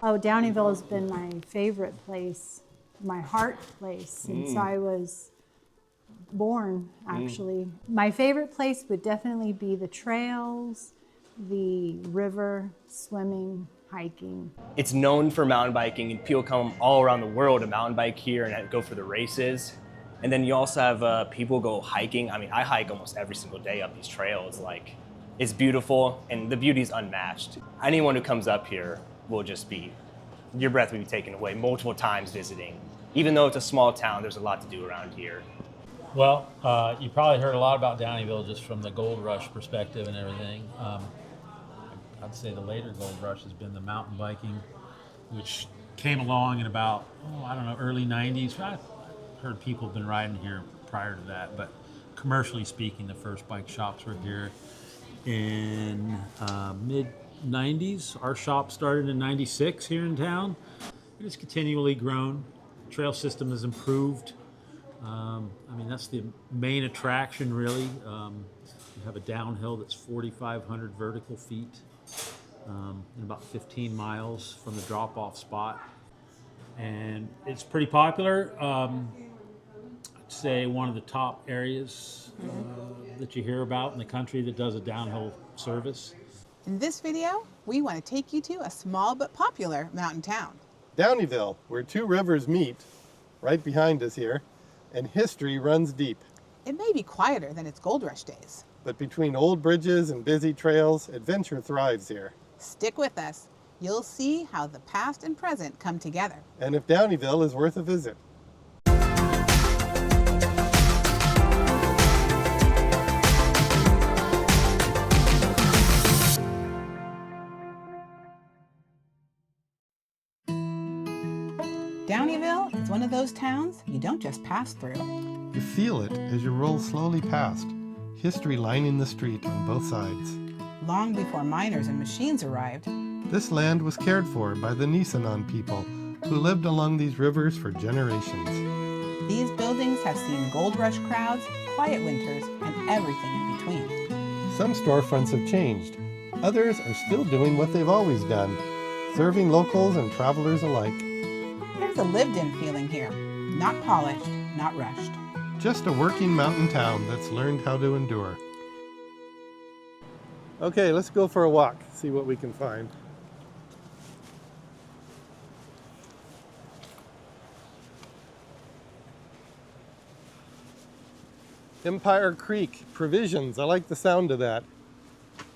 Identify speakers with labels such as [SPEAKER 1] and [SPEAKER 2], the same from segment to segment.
[SPEAKER 1] Oh, Downieville has been my favorite place, my heart place since I was born, actually. My favorite place would definitely be the trails, the river, swimming, hiking.
[SPEAKER 2] It's known for mountain biking, and people come all around the world to mountain bike here and go for the races. And then you also have people go hiking. I mean, I hike almost every single day up these trails. Like, it's beautiful, and the beauty is unmatched. Anyone who comes up here will just be, your breath will be taken away multiple times visiting. Even though it's a small town, there's a lot to do around here.
[SPEAKER 3] Well, you probably heard a lot about Downieville just from the gold rush perspective and everything. I'd say the later gold rush has been the mountain biking, which came along in about, early 90s. I've heard people have been riding here prior to that, but commercially speaking, the first bike shops were here in mid-90s. Our shop started in 96 here in town. It has continually grown. Trail system has improved. That's the main attraction, really. We have a downhill that's 4,500 vertical feet and about 15 miles from the drop-off spot. And it's pretty popular. I'd say one of the top areas that you hear about in the country that does a downhill service.
[SPEAKER 4] In this video, we want to take you to a small but popular mountain town.
[SPEAKER 5] Downieville, where two rivers meet, right behind us here, and history runs deep.
[SPEAKER 4] It may be quieter than its gold rush days.
[SPEAKER 5] But between old bridges and busy trails, adventure thrives here.
[SPEAKER 4] Stick with us. You'll see how the past and present come together.
[SPEAKER 5] And if Downieville is worth a visit.
[SPEAKER 4] Downieville is one of those towns you don't just pass through.
[SPEAKER 5] You feel it as you roll slowly past, history lining the street on both sides.
[SPEAKER 4] Long before miners and machines arrived,
[SPEAKER 5] This land was cared for by the Nisenan people, who lived along these rivers for generations.
[SPEAKER 4] these buildings have seen gold rush crowds, quiet winters, and everything in between.
[SPEAKER 5] Some storefronts have changed. Others are still doing what they've always done, serving locals and travelers alike.
[SPEAKER 4] There's a lived-in feeling here, not polished, not rushed.
[SPEAKER 5] Just a working mountain town that's learned how to endure. Okay, let's go for a walk, see what we can find. Empire Creek, provisions. I like the sound of that.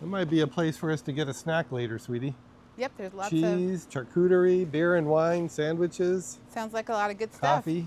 [SPEAKER 5] That might be a place for us to get a snack later, sweetie.
[SPEAKER 4] Yep, there's lots
[SPEAKER 5] Cheese, charcuterie, beer and wine, sandwiches,
[SPEAKER 4] sounds like a lot of good stuff.
[SPEAKER 5] coffee.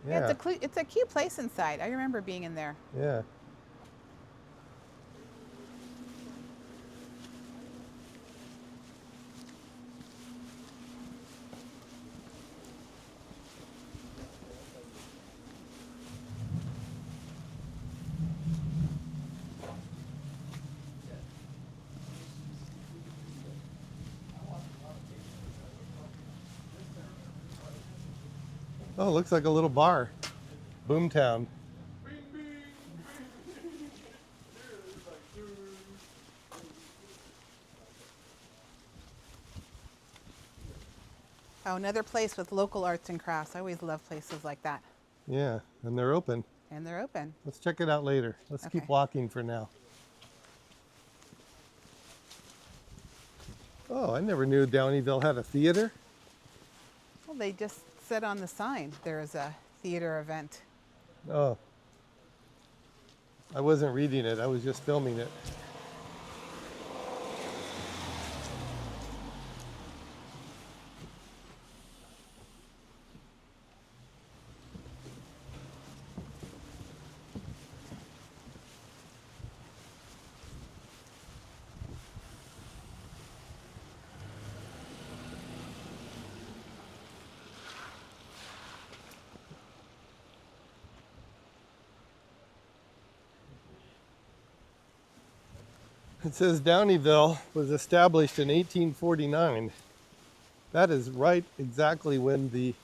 [SPEAKER 4] Yeah, it's a cute place inside. I remember being in there.
[SPEAKER 5] Yeah. Oh, looks like a little bar. Boomtown.
[SPEAKER 4] Oh, another place with local arts and crafts. I always love places like that.
[SPEAKER 5] Yeah, and they're open.
[SPEAKER 4] And they're open.
[SPEAKER 5] Let's check it out later. Let's keep walking for now. Oh, I never knew Downieville had a theater.
[SPEAKER 4] Well, they just said on the sign there is a theater event.
[SPEAKER 5] Oh. I wasn't reading it, I was just filming it. It says Downieville was established in 1849. That is right exactly when the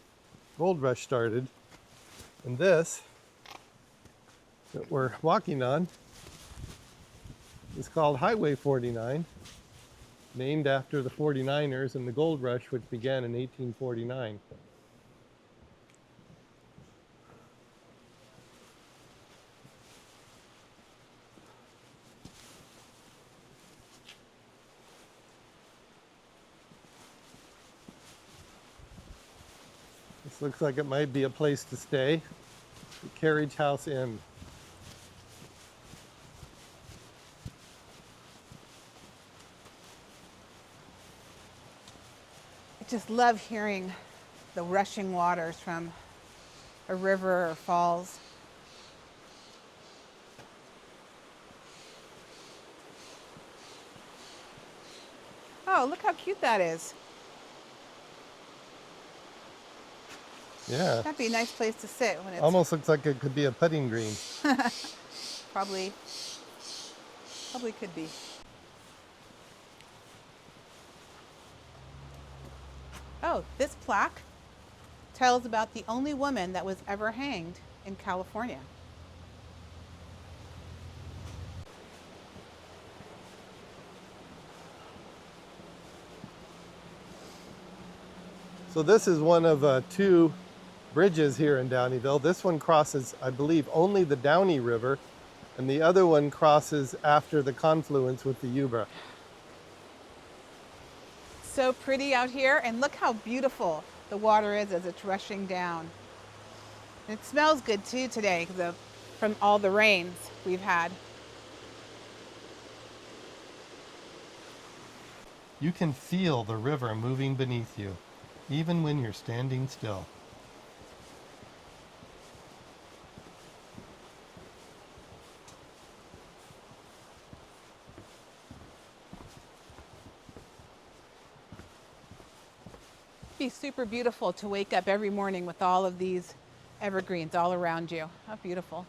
[SPEAKER 5] gold rush started. And this that we're walking on is called Highway 49. named after the 49ers and the gold rush, which began in 1849. This looks like it might be a place to stay. The Carriage House Inn.
[SPEAKER 4] I just love hearing the rushing waters from a river or falls. Oh, look how cute that is.
[SPEAKER 5] Yeah.
[SPEAKER 4] That'd be a nice place to sit when it's
[SPEAKER 5] Almost looks like it could be a putting green.
[SPEAKER 4] probably could be. Oh, this plaque tells about the only woman that was ever hanged in California.
[SPEAKER 5] So this is one of two bridges here in Downieville. This one crosses, I believe, only the Downey River, and the other one crosses after the confluence with the Yuba.
[SPEAKER 4] So pretty out here, and look how beautiful the water is as it's rushing down. And it smells good too today from all the rains we've had.
[SPEAKER 5] You can feel the river moving beneath you, even when you're standing still.
[SPEAKER 4] It'd be super beautiful to wake up every morning with all of these evergreens all around you. How beautiful.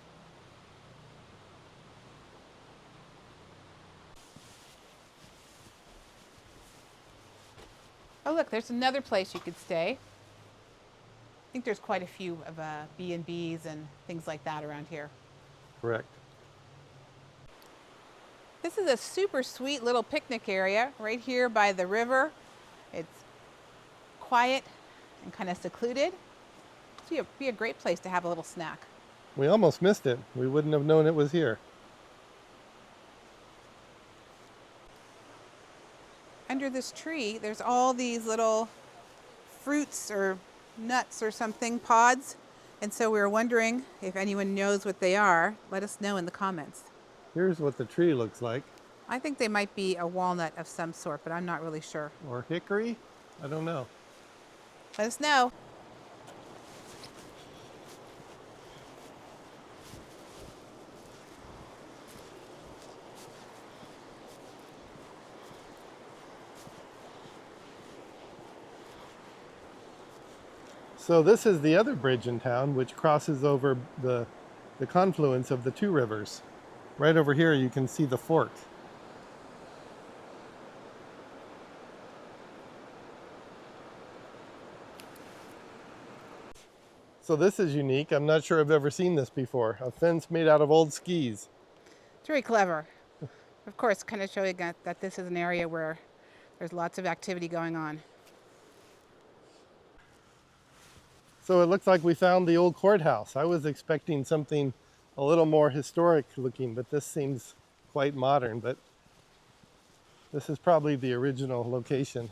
[SPEAKER 4] Oh look, there's another place you could stay. I think there's quite a few of B&Bs and things like that around here.
[SPEAKER 5] Correct.
[SPEAKER 4] This is a super sweet little picnic area right here by the river. It's quiet and kind of secluded. It'd be a great place to have a little snack.
[SPEAKER 5] We almost missed it. We wouldn't have known it was here.
[SPEAKER 4] Under this tree, there's all these little fruits or nuts or something, pods. And so we were wondering if anyone knows what they are. Let us know in the comments.
[SPEAKER 5] Here's what the tree looks like.
[SPEAKER 4] I think they might be a walnut of some sort, but I'm not really sure.
[SPEAKER 5] Or hickory? I don't know.
[SPEAKER 4] Let us know.
[SPEAKER 5] So this is the other bridge in town, which crosses over the confluence of the two rivers. Right over here you can see the fort. So this is unique. I'm not sure I've ever seen this before. A fence made out of old skis.
[SPEAKER 4] It's very clever. Of course, kind of showing that this is an area where there's lots of activity going on.
[SPEAKER 5] So it looks like we found the old courthouse. I was expecting something a little more historic looking, but this seems quite modern. But this is probably the original location.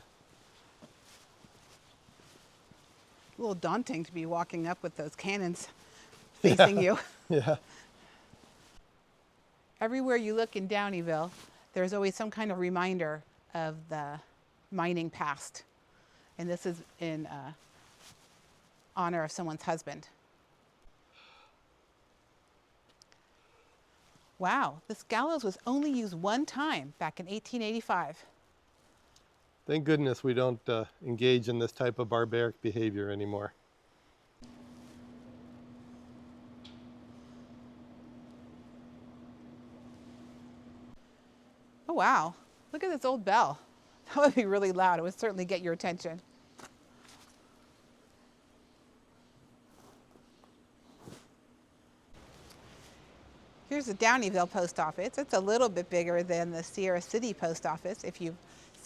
[SPEAKER 4] A little daunting to be walking up with those cannons facing you.
[SPEAKER 5] Yeah.
[SPEAKER 4] Everywhere you look in Downieville, there's always some kind of reminder of the mining past. And this is in honor of someone's husband. Wow, this gallows was only used one time back in 1885.
[SPEAKER 5] Thank goodness we don't engage in this type of barbaric behavior anymore.
[SPEAKER 4] Oh wow, look at this old bell. That would be really loud. It would certainly get your attention. Here's the Downieville post office. It's a little bit bigger than the Sierra City post office, if you've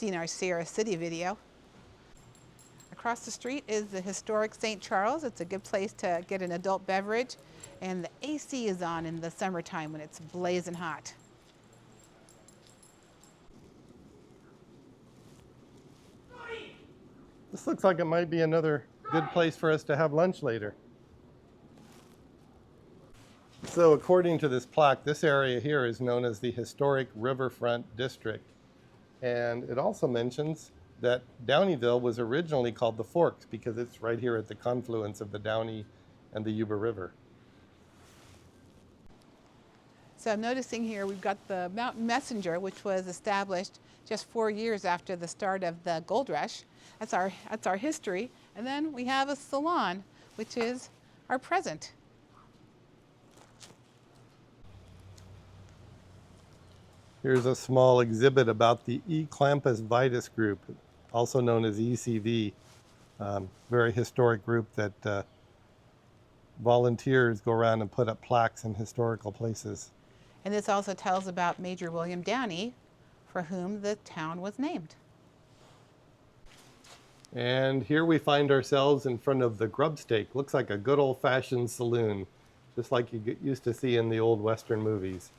[SPEAKER 4] seen our Sierra City video. Across the street is the historic St. Charles. It's a good place to get an adult beverage. And the AC is on in the summertime when it's blazing hot.
[SPEAKER 5] This looks like it might be another good place for us to have lunch later. So according to this plaque, this area here is known as the Historic Riverfront District. And it also mentions that Downieville was originally called the Forks because it's right here at the confluence of the Downey and the Yuba River.
[SPEAKER 4] So I'm noticing here we've got the Mountain Messenger, which was established just 4 years after the start of the gold rush. That's our history. And then we have a salon, which is our present.
[SPEAKER 5] Here's a small exhibit about the E. clampus vitus group, also known as ECV. Very historic group that volunteers go around and put up plaques in historical places.
[SPEAKER 4] And this also tells about Major William Downey, for whom the town was named.
[SPEAKER 5] And here we find ourselves in front of the Grub Steak. Looks like a good old-fashioned saloon, just like you used to see in the old Western movies.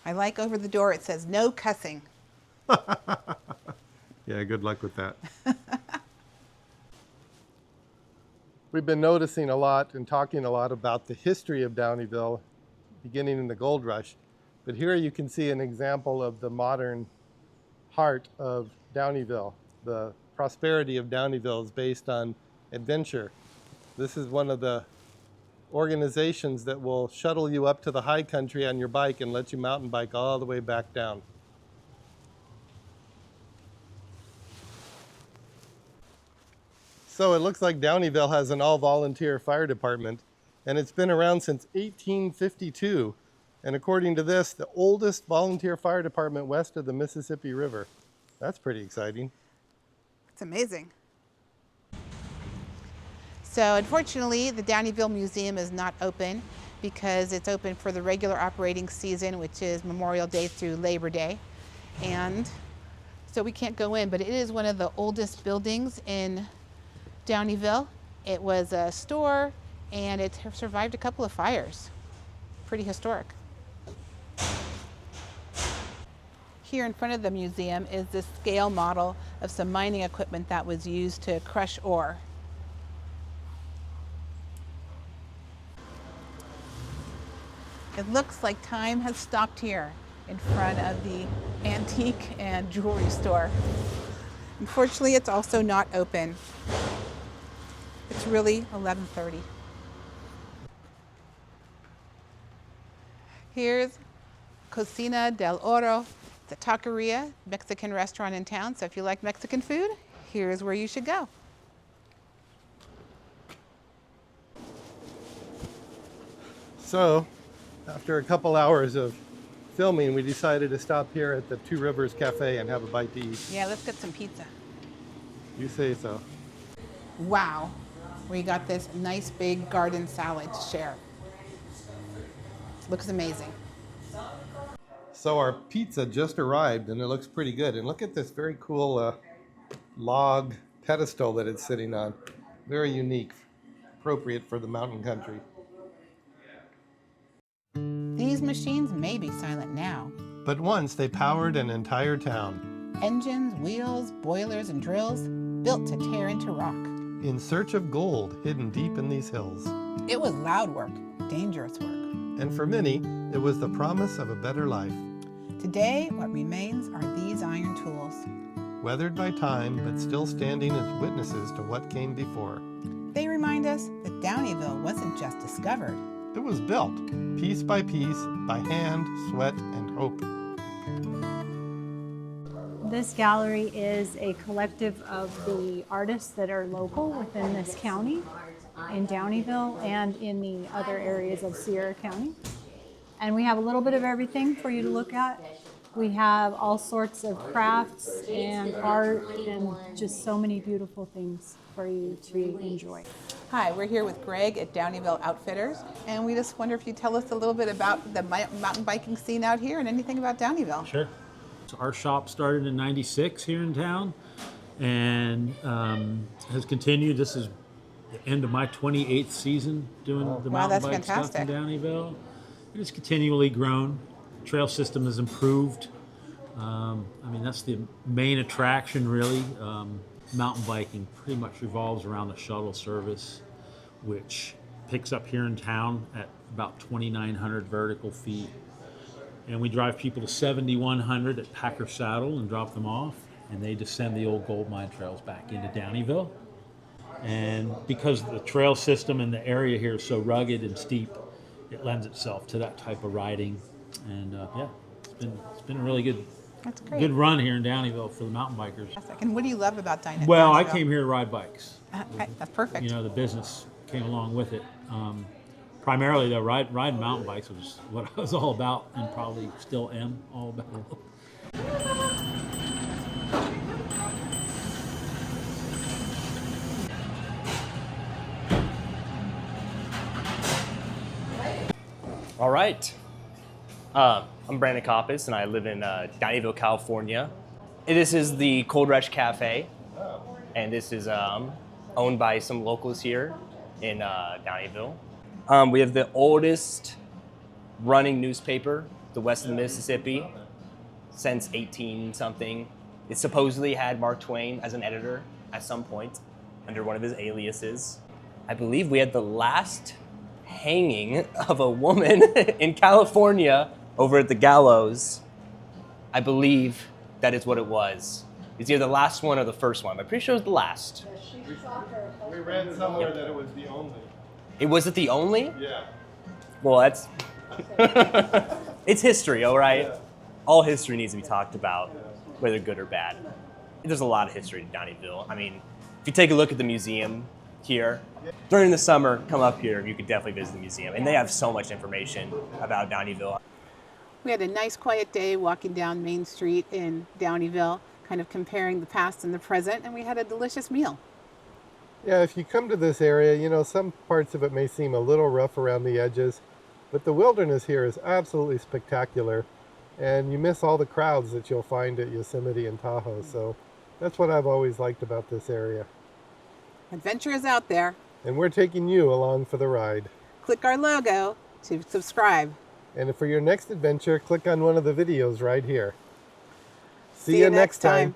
[SPEAKER 4] I like over the door it says no cussing.
[SPEAKER 5] Yeah, good luck with that. We've been noticing a lot and talking a lot about the history of Downieville, beginning in the gold rush. But here you can see an example of the modern heart of Downieville. The prosperity of Downieville is based on adventure. This is one of the organizations that will shuttle you up to the high country on your bike and let you mountain bike all the way back down. So it looks like Downieville has an all-volunteer fire department, and it's been around since 1852. And according to this, the oldest volunteer fire department west of the Mississippi River. That's pretty exciting.
[SPEAKER 4] It's amazing. So unfortunately, the Downieville Museum is not open because it's open for the regular operating season, which is Memorial Day through Labor Day. And so we can't go in, but it is one of the oldest buildings in Downieville. It was a store and it survived a couple of fires. Pretty historic. Here in front of the museum is this scale model of some mining equipment that was used to crush ore. It looks like time has stopped here in front of the antique and jewelry store. Unfortunately, it's also not open. It's really 11:30. Here's Cocina del Oro. It's a taqueria, Mexican restaurant in town. So if you like Mexican food, here's where you should go.
[SPEAKER 5] So, after a couple hours of filming, we decided to stop here at the Two Rivers Café and have a bite to eat.
[SPEAKER 4] Yeah, let's get some pizza.
[SPEAKER 5] You say so.
[SPEAKER 4] Wow, we got this nice big garden salad to share. Looks amazing.
[SPEAKER 5] So our pizza just arrived and it looks pretty good. And look at this very cool log pedestal that it's sitting on. Very unique, appropriate for the mountain country.
[SPEAKER 4] These machines may be silent now.
[SPEAKER 5] But once they powered an entire town.
[SPEAKER 4] Engines, wheels, boilers, and drills built to tear into rock.
[SPEAKER 5] In search of gold hidden deep in these hills.
[SPEAKER 4] It was loud work, dangerous work.
[SPEAKER 5] And for many, it was the promise of a better life.
[SPEAKER 4] Today, what remains are these iron tools.
[SPEAKER 5] Weathered by time, but still standing as witnesses to what came before.
[SPEAKER 4] They remind us that Downieville wasn't just discovered.
[SPEAKER 5] It was built, piece by piece, by hand, sweat, and hope.
[SPEAKER 1] This gallery is a collective of the artists that are local within this county, in Downieville and in the other areas of Sierra County. And we have a little bit of everything for you to look at. We have all sorts of crafts and art and just so many beautiful things for you to enjoy.
[SPEAKER 4] Hi, we're here with Greg at Downieville Outfitters, and we just wonder if you'd tell us a little bit about the mountain biking scene out here and anything about Downieville.
[SPEAKER 3] Sure. Our shop started in '96 here in town, and has continued. This is the end of my 28th season doing the
[SPEAKER 4] Wow,
[SPEAKER 3] mountain
[SPEAKER 4] that's
[SPEAKER 3] bike stuff in
[SPEAKER 4] fantastic.
[SPEAKER 3] Downieville. It has continually grown. Trail system has improved. I mean, that's the main attraction, really. Mountain biking pretty much revolves around the shuttle service, which picks up here in town at about 2,900 vertical feet. And we drive people to 7,100 at Packer Saddle and drop them off, and they descend the old gold mine trails back into Downieville. And because the trail system and the area here is so rugged and steep, it lends itself to that type of riding. And yeah, it's been a really good
[SPEAKER 4] That's great.
[SPEAKER 3] good run here in Downieville for the mountain bikers.
[SPEAKER 4] And what do you love about Downieville?
[SPEAKER 3] Well, I came here to ride bikes.
[SPEAKER 4] That's perfect.
[SPEAKER 3] You know, the business came along with it. Primarily, though, riding mountain bikes was what I was all about, and probably still am all about.
[SPEAKER 2] All right. I'm Brandon Coppice, and I live in Downieville, California. And this is the Cold Rush Café, and this is owned by some locals here in Downieville. We have the oldest running newspaper, the West of the Mississippi, since 18-something. It supposedly had Mark Twain as an editor at some point under one of his aliases. I believe we had the last hanging of a woman in California over at the gallows. I believe that is what it was. It's either the last one or the first one, but I'm pretty sure it was the last.
[SPEAKER 5] We read somewhere that it was the only.
[SPEAKER 2] Was it the only?
[SPEAKER 5] Yeah.
[SPEAKER 2] Well, that's... It's history, all right?
[SPEAKER 5] Yeah.
[SPEAKER 2] All history needs to be talked about, whether good or bad. There's a lot of history in Downieville. I mean, if you take a look at the museum here, during the summer, come up here, you could definitely visit the museum. And they have so much information about Downieville.
[SPEAKER 4] We had a nice quiet day walking down Main Street in Downieville, kind of comparing the past and the present, and we had a delicious meal.
[SPEAKER 5] Yeah, if you come to this area, you know, some parts of it may seem a little rough around the edges, but the wilderness here is absolutely spectacular, and you miss all the crowds that you'll find at Yosemite and Tahoe, so that's what I've always liked about this area.
[SPEAKER 4] Adventure is out there.
[SPEAKER 5] And we're taking you along for the ride.
[SPEAKER 4] Click our logo to subscribe.
[SPEAKER 5] And for your next adventure, click on one of the videos right here.
[SPEAKER 4] See you next time.